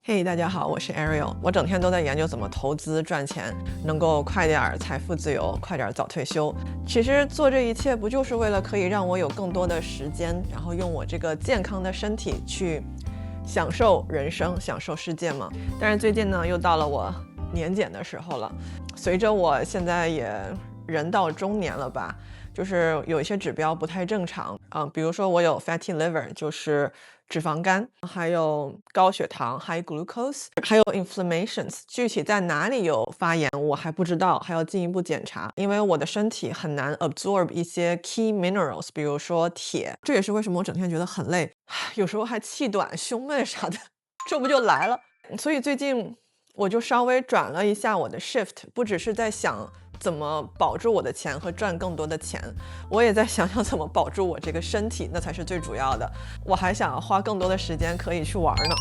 嘿，大家好，我是 Ariel。我整天都在研究怎么投资赚钱，能够快点财富自由，快点早退休。其实做这一切不就是为了可以让我有更多的时间，然后用我这个健康的身体去享受人生，享受世界吗？但是最近呢，又到了我年检的时候了。随着我现在也人到中年了吧，就是有一些指标不太正常比如说我有 fatty liver， 就是脂肪肝，还有高血糖 high glucose， 还有 inflammations， 具体在哪里有发炎我还不知道，还要进一步检查，因为我的身体很难 absorb 一些 key minerals， 比如说铁。这也是为什么我整天觉得很累，有时候还气短胸闷啥的，这不就来了。所以最近我就稍微转了一下我的 shift， 不只是在想怎么保住我的钱和赚更多的钱，我也在想想怎么保住我这个身体，那才是最主要的。我还想花更多的时间可以去玩呢。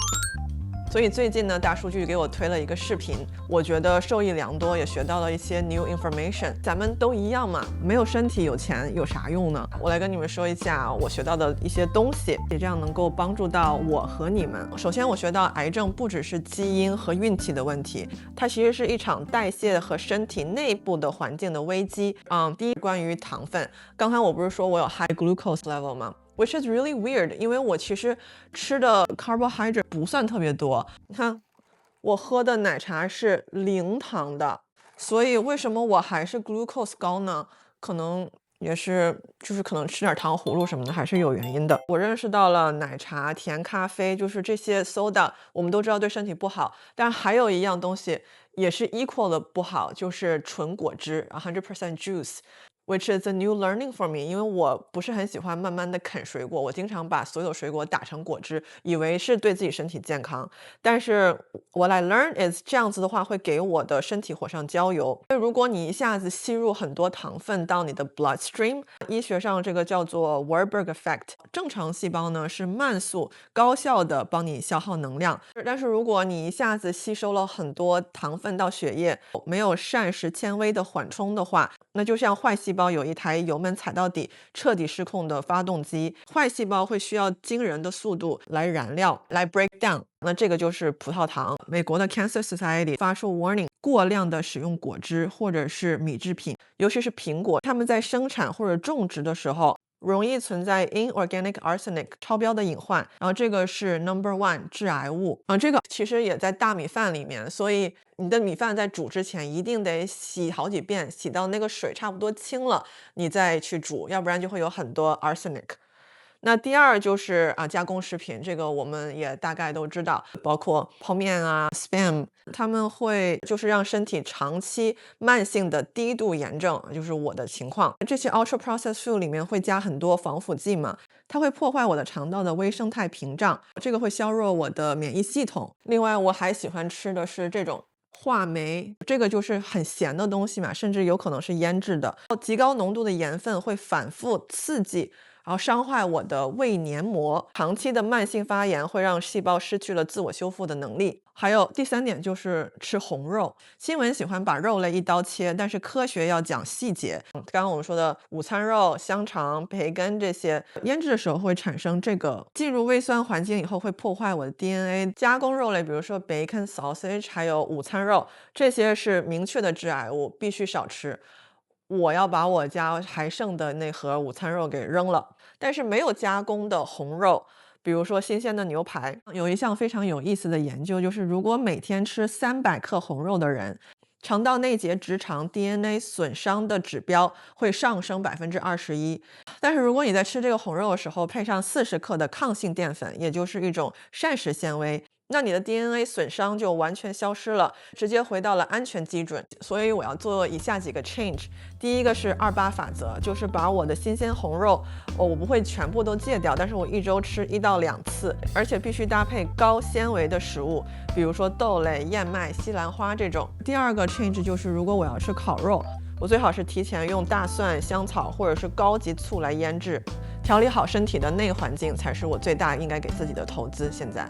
所以最近呢，大数据给我推了一个视频，我觉得受益良多，也学到了一些 new information。咱们都一样嘛，没有身体有钱有啥用呢？我来跟你们说一下我学到的一些东西，也这样能够帮助到我和你们。首先我学到癌症不只是基因和运气的问题，它其实是一场代谢和身体内部的环境的危机。第一，关于糖分，刚才我不是说我有 high glucose level 吗？Which is really weird， 因为我其实吃的 carbohydrate 不算特别多。你看，我喝的奶茶是0糖的，所以为什么我还是 glucose 高呢？可能也是，就是可能吃点糖葫芦什么的，还是有原因的。我认识到了奶茶、甜咖啡，就是这些 soda， 我们都知道对身体不好，但还有一样东西也是 equal 的不好，就是纯果汁 100% juice。Which is a new learning for me， 因为我不是很喜欢慢慢的啃水果，我经常把所有水果打成果汁，以为是对自己身体健康。但是 what I learned is 这样子的话会给我的身体火上浇油。如果你一下子吸入很多糖分到你的 bloodstream， 医学上这个叫做 Warburg effect， 正常细胞呢是慢速高效的帮你消耗能量，但是如果你一下子吸收了很多糖分到血液，没有膳食纤维的缓冲的话，那就像坏细胞有一台油门踩到底彻底失控的发动机，坏细胞会需要惊人的速度来燃料，来 break down， 那这个就是葡萄糖。美国的 Cancer Society 发出 warning， 过量的使用果汁或者是米制品，尤其是苹果，他们在生产或者种植的时候容易存在 inorganic arsenic 超标的隐患，然后这个是 No.1 致癌物这个其实也在大米饭里面，所以你的米饭在煮之前一定得洗好几遍，洗到那个水差不多清了，你再去煮，要不然就会有很多 arsenic。那第二就是加工食品，这个我们也大概都知道，包括泡面spam， 他们会就是让身体长期慢性的低度炎症，就是我的情况。这些 ultra processed food 里面会加很多防腐剂嘛，它会破坏我的肠道的微生态屏障，这个会削弱我的免疫系统。另外我还喜欢吃的是这种话梅，这个就是很咸的东西嘛，甚至有可能是腌制的，极高浓度的盐分会反复刺激，然后伤害我的胃黏膜，长期的慢性发炎会让细胞失去了自我修复的能力。还有第三点就是吃红肉，新闻喜欢把肉类一刀切，但是科学要讲细节。刚刚我们说的午餐肉、香肠、培根这些腌制的时候会产生这个进入胃酸环境以后会破坏我的 DNA。加工肉类比如说 bacon sausage 还有午餐肉，这些是明确的致癌物，必须少吃。我要把我家还剩的那盒午餐肉给扔了。但是没有加工的红肉，比如说新鲜的牛排，有一项非常有意思的研究，就是如果每天吃300克红肉的人，肠道内结直肠 DNA 损伤的指标会上升21%。但是如果你在吃这个红肉的时候配上40克的抗性淀粉，也就是一种膳食纤维，那你的 DNA 损伤就完全消失了，直接回到了安全基准。所以我要做以下几个 change。第一个是28法则，就是把我的新鲜红肉我不会全部都戒掉，但是我1周吃1到2次，而且必须搭配高纤维的食物，比如说豆类、燕麦、西兰花这种。第二个 change 就是如果我要吃烤肉，我最好是提前用大蒜、香草或者是高级醋来腌制，调理好身体的内环境才是我最大应该给自己的投资。现在